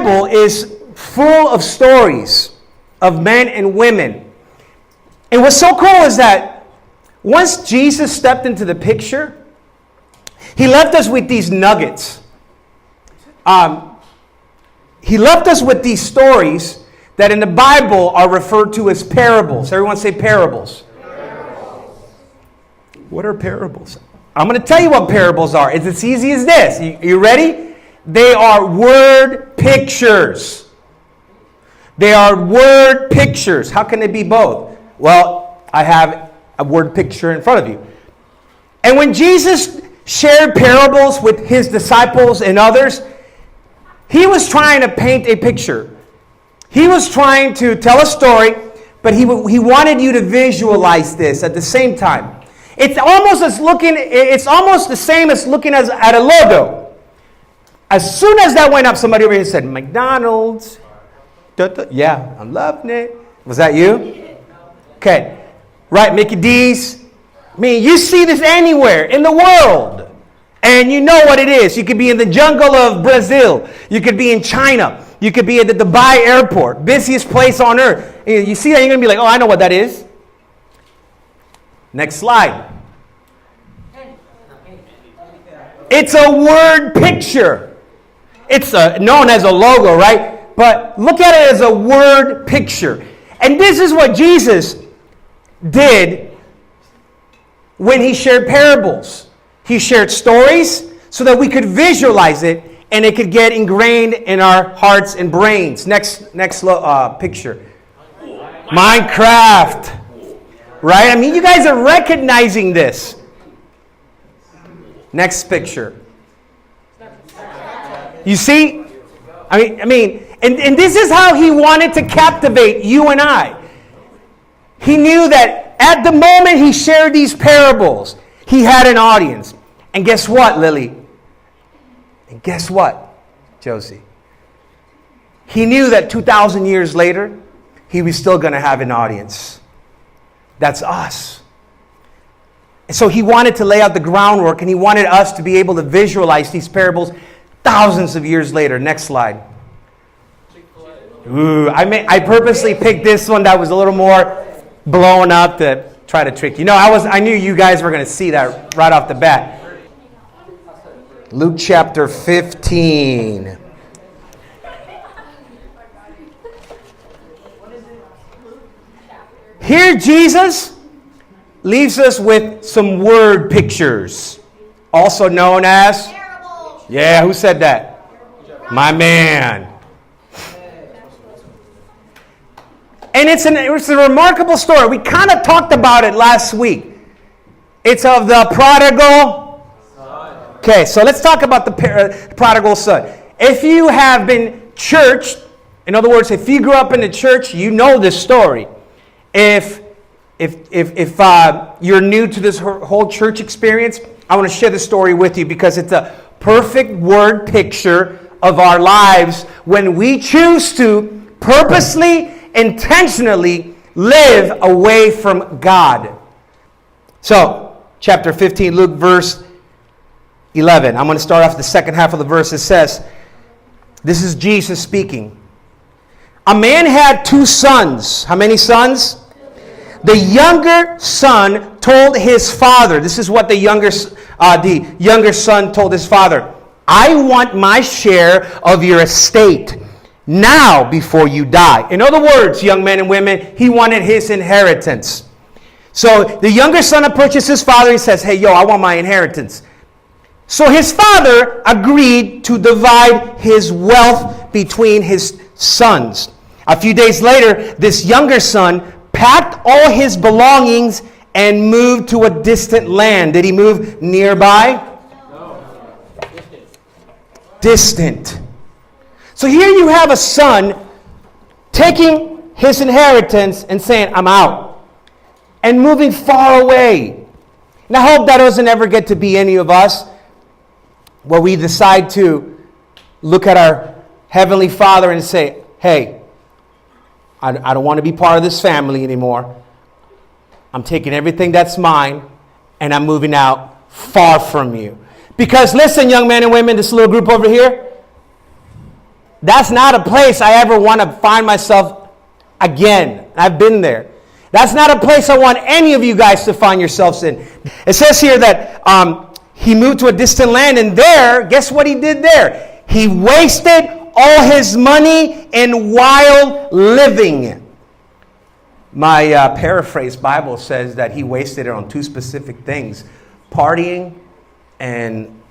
Bible is full of stories of men and women. And what's so cool is that once Jesus stepped into the picture, he left us with these nuggets. He left us with these stories that in the Bible are referred to as parables. Everyone say parables. Parables. What are parables? I'm going to tell you what parables are. It's as easy as this. You ready? They are word pictures. They are word pictures. How can they be both? Well, I have a word picture in front of you. And when Jesus shared parables with his disciples and others, he was trying to paint a picture. He was trying to tell a story, but he wanted you to visualize this at the same time. It's almost the same as looking at a logo. As soon as that went up, somebody over here said, McDonald's. Yeah, I'm loving it. Was that you? Okay. Right, Mickey D's. I mean, you see this anywhere in the world. And you know what it is. You could be in the jungle of Brazil. You could be in China. You could be at the Dubai airport. Busiest place on earth. You see that, you're going to be like, oh, I know what that is. Next slide. It's a word picture. It's known as a logo, right? But look at it as a word picture. And this is what Jesus did when he shared parables. He shared stories so that we could visualize it and it could get ingrained in our hearts and brains. Next picture. Minecraft. Right? I mean, you guys are recognizing this. Next picture. You see? I mean, and this is how he wanted to captivate you and I. He knew that at the moment he shared these parables, he had an audience. And guess what, Lily? And guess what, Josie? He knew that 2,000 years later, he was still going to have an audience. That's us. And so he wanted to lay out the groundwork, and he wanted us to be able to visualize these parables thousands of years later. Next slide. Ooh, I purposely picked this one that was a little more blown up to try to trick you. No, I knew you guys were going to see that right off the bat. Luke chapter 15. Here Jesus leaves us with some word pictures, also known as... Yeah, who said that? My man. And it's a remarkable story. We kind of talked about it last week. It's of the prodigal. Okay, so let's talk about the prodigal son. If you have been churched, in other words, if you grew up in the church, you know this story. If you're new to this whole church experience, I want to share this story with you because it's a perfect word picture of our lives when we choose to purposely, intentionally live away from God. So, chapter 15, Luke, verse 11. I'm going to start off the second half of the verse. It says, this is Jesus speaking. A man had 2 sons. How many sons? The younger son told his father, this is what the younger son told his father, I want my share of your estate now before you die. In other words, young men and women, he wanted his inheritance. So the younger son approaches his father and says, hey, I want my inheritance. So his father agreed to divide his wealth between his sons. A few days later, this younger son packed all his belongings and moved to a distant land. Did he move nearby? No. Distant. So here you have a son taking his inheritance and saying, I'm out. And moving far away. And I hope that doesn't ever get to be any of us where we decide to look at our Heavenly Father and say, hey, I don't want to be part of this family anymore. I'm taking everything that's mine and I'm moving out far from you. Because listen, young men and women, this little group over here, That's not a place I ever want to find myself again. I've been there. That's not a place I want any of you guys to find yourselves in. It says here that he moved to a distant land, and there, guess what he did there? He wasted all his money in wild living. My paraphrase Bible says that he wasted it on two specific things: partying and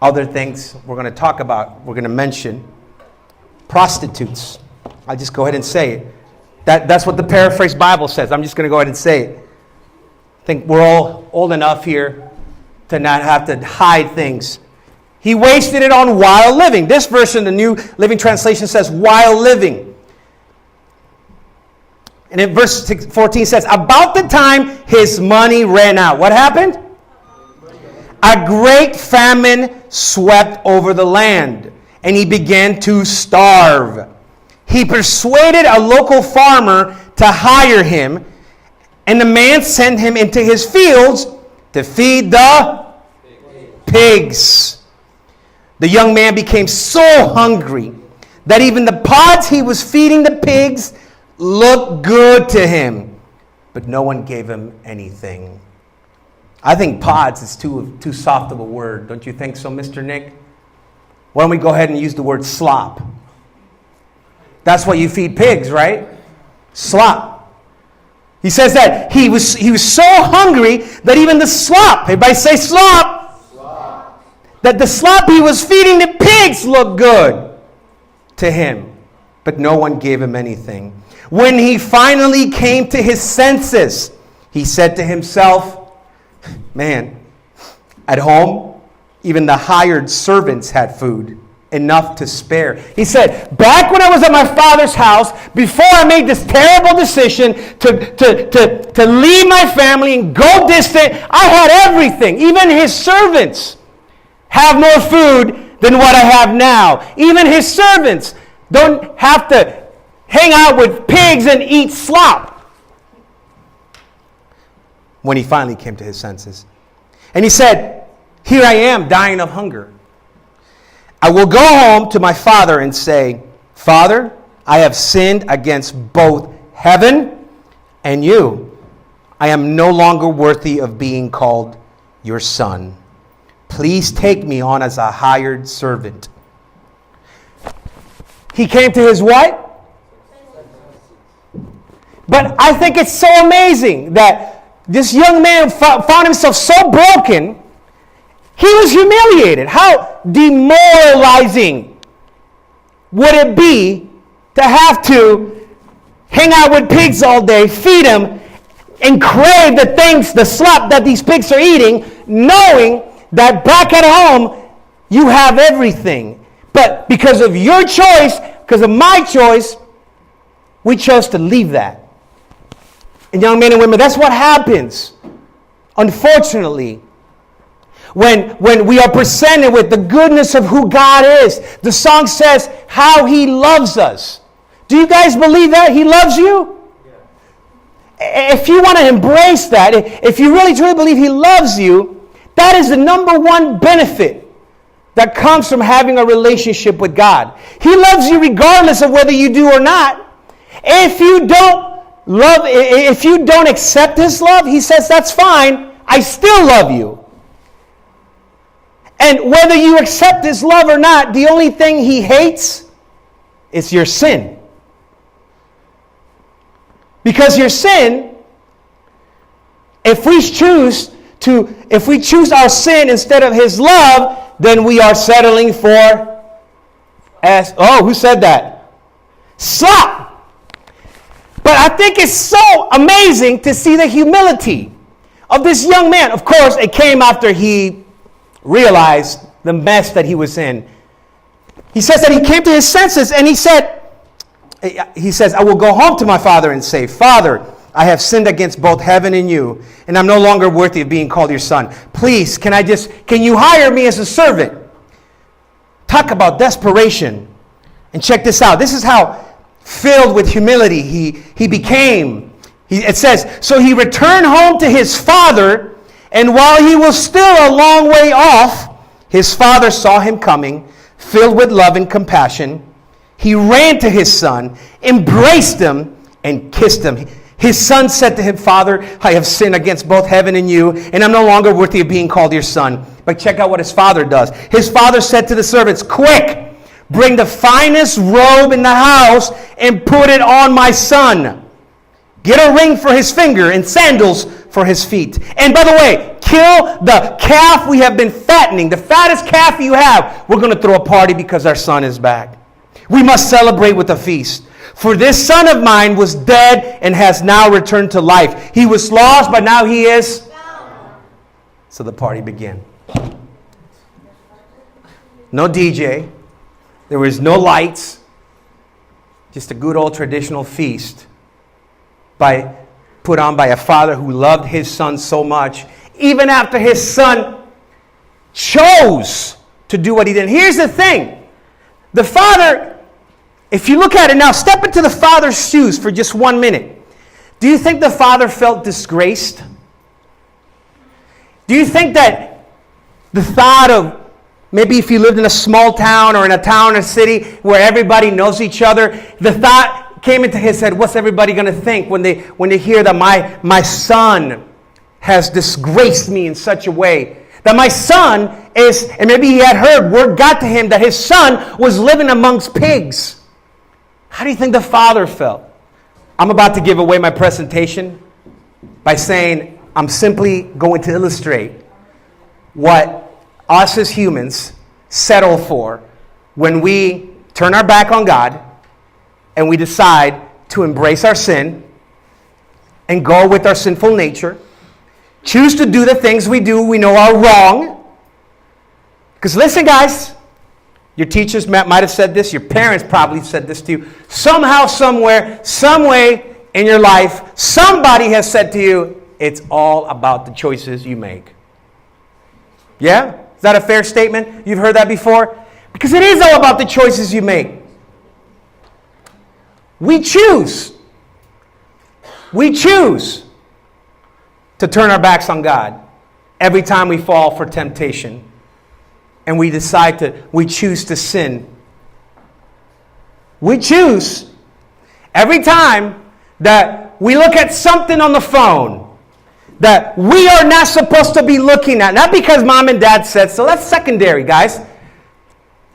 other things we're going to talk about, we're going to mention. Prostitutes. I'll just go ahead and say it. That's what the paraphrase Bible says. I'm just going to go ahead and say it. I think we're all old enough here to not have to hide things. He wasted it on wild living. This verse in the New Living Translation says wild living. And in verse 14 says, about the time his money ran out. What happened? A great famine swept over the land, and he began to starve. He persuaded a local farmer to hire him, and the man sent him into his fields to feed the pigs. The young man became so hungry that even the pods he was feeding the pigs looked good to him, but no one gave him anything. I think pods is too soft of a word. Don't you think so, Mr. Nick? Why don't we go ahead and use the word slop? That's what you feed pigs, right? Slop. He says that he was so hungry that even the slop, everybody say slop, slop, that the slop he was feeding the pigs looked good to him, but no one gave him anything. When he finally came to his senses, he said to himself, man, at home, even the hired servants had food, enough to spare. He said, back when I was at my father's house, before I made this terrible decision to leave my family and go distant, I had everything. Even his servants have more food than what I have now. Even his servants don't have to hang out with pigs and eat slop. When he finally came to his senses. And he said, here I am dying of hunger. I will go home to my father and say, Father, I have sinned against both heaven and you. I am no longer worthy of being called your son. Please take me on as a hired servant. He came to his what? But I think it's so amazing that this young man found himself so broken, he was humiliated. How demoralizing would it be to have to hang out with pigs all day, feed them, and crave the things, the slop that these pigs are eating, knowing that back at home, you have everything. But because of your choice, because of my choice, we chose to leave that. And young men and women, that's what happens, unfortunately, when we are presented with the goodness of who God is. The song says how he loves us. Do you guys believe that? He loves you? Yeah. If you want to embrace that, if you really truly believe he loves you, that is the number one benefit that comes from having a relationship with God. He loves you regardless of whether you do or not. If you don't accept his love, he says, that's fine. I still love you. And whether you accept his love or not, the only thing he hates is your sin. Because your sin, if we choose our sin instead of his love, then we are settling for who said that? Slop. But I think it's so amazing to see the humility of this young man. Of course, it came after he realized the mess that he was in. He says that he came to his senses and he says, I will go home to my father and say, Father, I have sinned against both heaven and you, and I'm no longer worthy of being called your son. Please, can you hire me as a servant? Talk about desperation. And check this out. This is how filled with humility he became. It says, so he returned home to his father, and while he was still a long way off, his father saw him coming, filled with love and compassion. He ran to his son, embraced him, and kissed him. His son said to him, Father, I have sinned against both heaven and you, and I'm no longer worthy of being called your son. But check out what his father does. His father said to the servants, quick, bring the finest robe in the house and put it on my son. Get a ring for his finger and sandals for his feet. And by the way, kill the calf we have been fattening. The fattest calf you have. We're going to throw a party because our son is back. We must celebrate with a feast. For this son of mine was dead and has now returned to life. He was lost, but now he is found. So the party began. No DJ. There was no lights. Just a good old traditional feast put on by a father who loved his son so much, even after his son chose to do what he did. Here's the thing. The father, if you look at it now, step into the father's shoes for just 1 minute. Do you think the father felt disgraced? Do you think that the thought of maybe if you lived in a small town or in a town or city where everybody knows each other, the thought came into his head, what's everybody going to think when they hear that my son has disgraced me in such a way? That my son is, and maybe he had heard, word got to him that his son was living amongst pigs. How do you think the father felt? I'm about to give away my presentation by saying I'm simply going to illustrate what us as humans settle for when we turn our back on God and we decide to embrace our sin and go with our sinful nature, choose to do the things we know are wrong. Because listen, guys, your teachers might have said this, your parents probably said this to you. Somehow, somewhere, some way in your life, somebody has said to you, it's all about the choices you make. Yeah? Is that a fair statement? You've heard that before? Because it is all about the choices you make. We choose to turn our backs on God every time we fall for temptation. And we choose to sin. We choose every time that we look at something on the phone that we are not supposed to be looking at. Not because mom and dad said so. That's secondary, guys.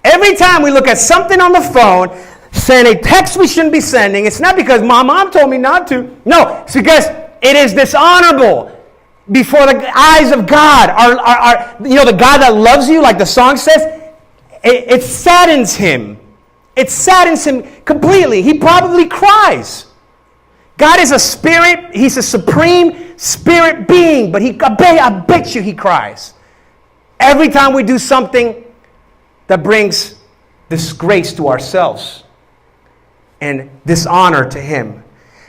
Every time we look at something on the phone, send a text we shouldn't be sending, it's not because mom told me not to. No, it's because it is dishonorable before the eyes of God. The God that loves you, like the song says, it saddens him. It saddens him completely. He probably cries. God is a spirit. He's a supreme spirit being, but I bet you he cries every time we do something that brings disgrace to ourselves and dishonor to him.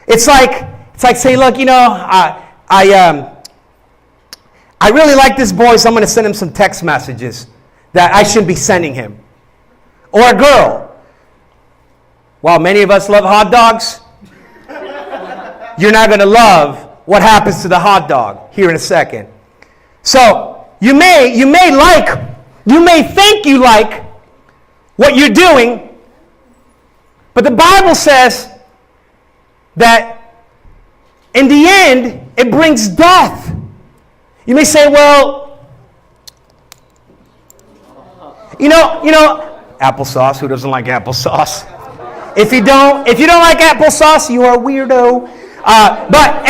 It's like saying, look, I really like this boy, so I'm going to send him some text messages that I shouldn't be sending him. Or a girl. While many of us love hot dogs, you're not going to love what happens to the hot dog here in a second. So you may think you like what you're doing, but the Bible says that in the end, it brings death. You may say, well, you know, applesauce. Who doesn't like applesauce? If you don't like applesauce, you are a weirdo. But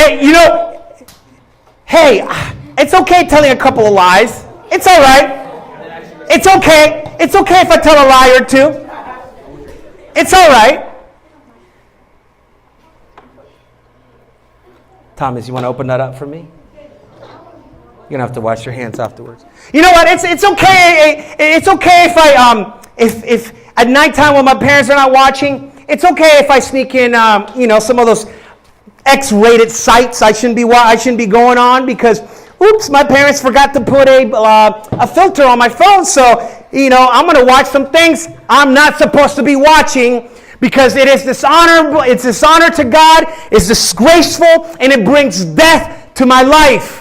hey, it's okay telling a couple of lies. It's all right. It's okay. It's okay if I tell a lie or two. It's all right. Thomas, you want to open that up for me? You're going to have to wash your hands afterwards. You know what? It's okay. It's okay if at nighttime when my parents are not watching, it's okay if I sneak in some of those X-rated sites I shouldn't be going on because oops, my parents forgot to put a filter on my phone, so I'm going to watch some things I'm not supposed to be watching because it is dishonorable. It's dishonor to God. It's disgraceful, and it brings death to my life.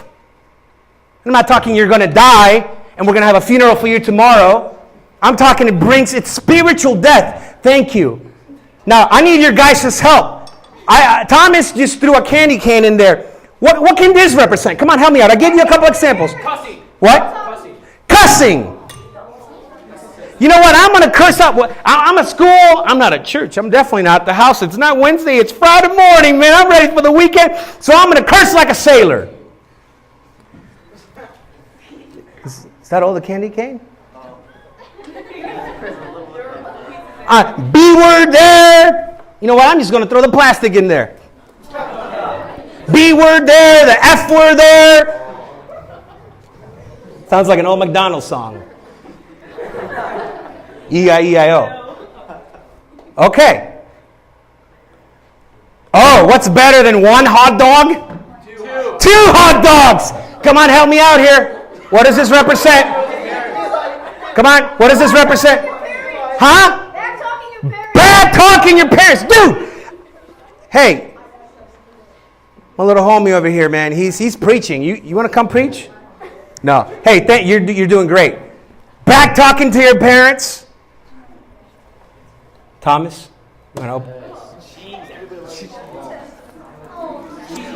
I'm not talking you're going to die and we're going to have a funeral for you tomorrow. I'm talking it's spiritual death. Thank you. Now, I need your guys' help. Thomas just threw a candy cane in there. What can this represent? Come on, help me out. I gave you a couple examples. Cussing. What? Cussing. Cussing. You know what? I'm going to curse up. I'm at school. I'm not at church. I'm definitely not at the house. It's not Wednesday. It's Friday morning, man. I'm ready for the weekend. So I'm going to curse like a sailor. Is that all the candy cane? B word there. You know what? I'm just going to throw the plastic in there. B word there. The F word there. Sounds like an old McDonald's song. E-I-E-I-O. Okay. Oh, what's better than one hot dog? Two hot dogs. Come on, help me out here. What does this represent? Come on, what does this represent? Huh? Bad talking your parents. Dude! Hey, my little homie over here, man, he's preaching. You want to come preach? No. Hey, you're doing great. Back talking to your parents. Thomas, you want to open?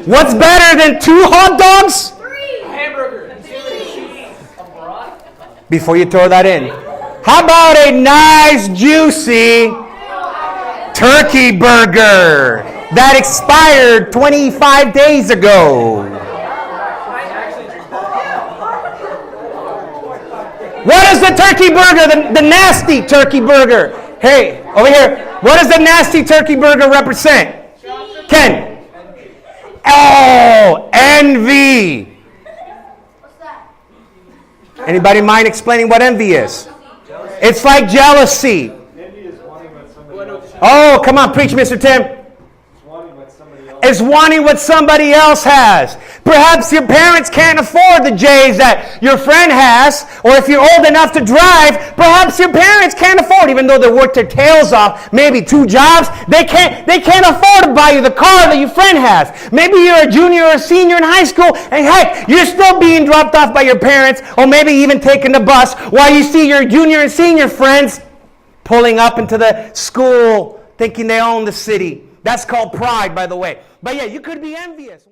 What's better than two hot dogs? Hamburger. Before you throw that in, how about a nice, juicy turkey burger that expired 25 days ago? What is the turkey burger? The nasty turkey burger. Hey, over here. What does the nasty turkey burger represent? Ken. Oh, envy. Anybody mind explaining what envy is? It's like jealousy. Oh, come on, preach, Mr. Tim. Is wanting what somebody else has. Perhaps your parents can't afford the J's that your friend has, or if you're old enough to drive, perhaps your parents can't afford, even though they work their tails off, maybe 2 jobs, they can't afford to buy you the car that your friend has. Maybe you're a junior or a senior in high school, and heck, you're still being dropped off by your parents, or maybe even taking the bus, while you see your junior and senior friends pulling up into the school, thinking they own the city. That's called pride, by the way. But yeah, you could be envious.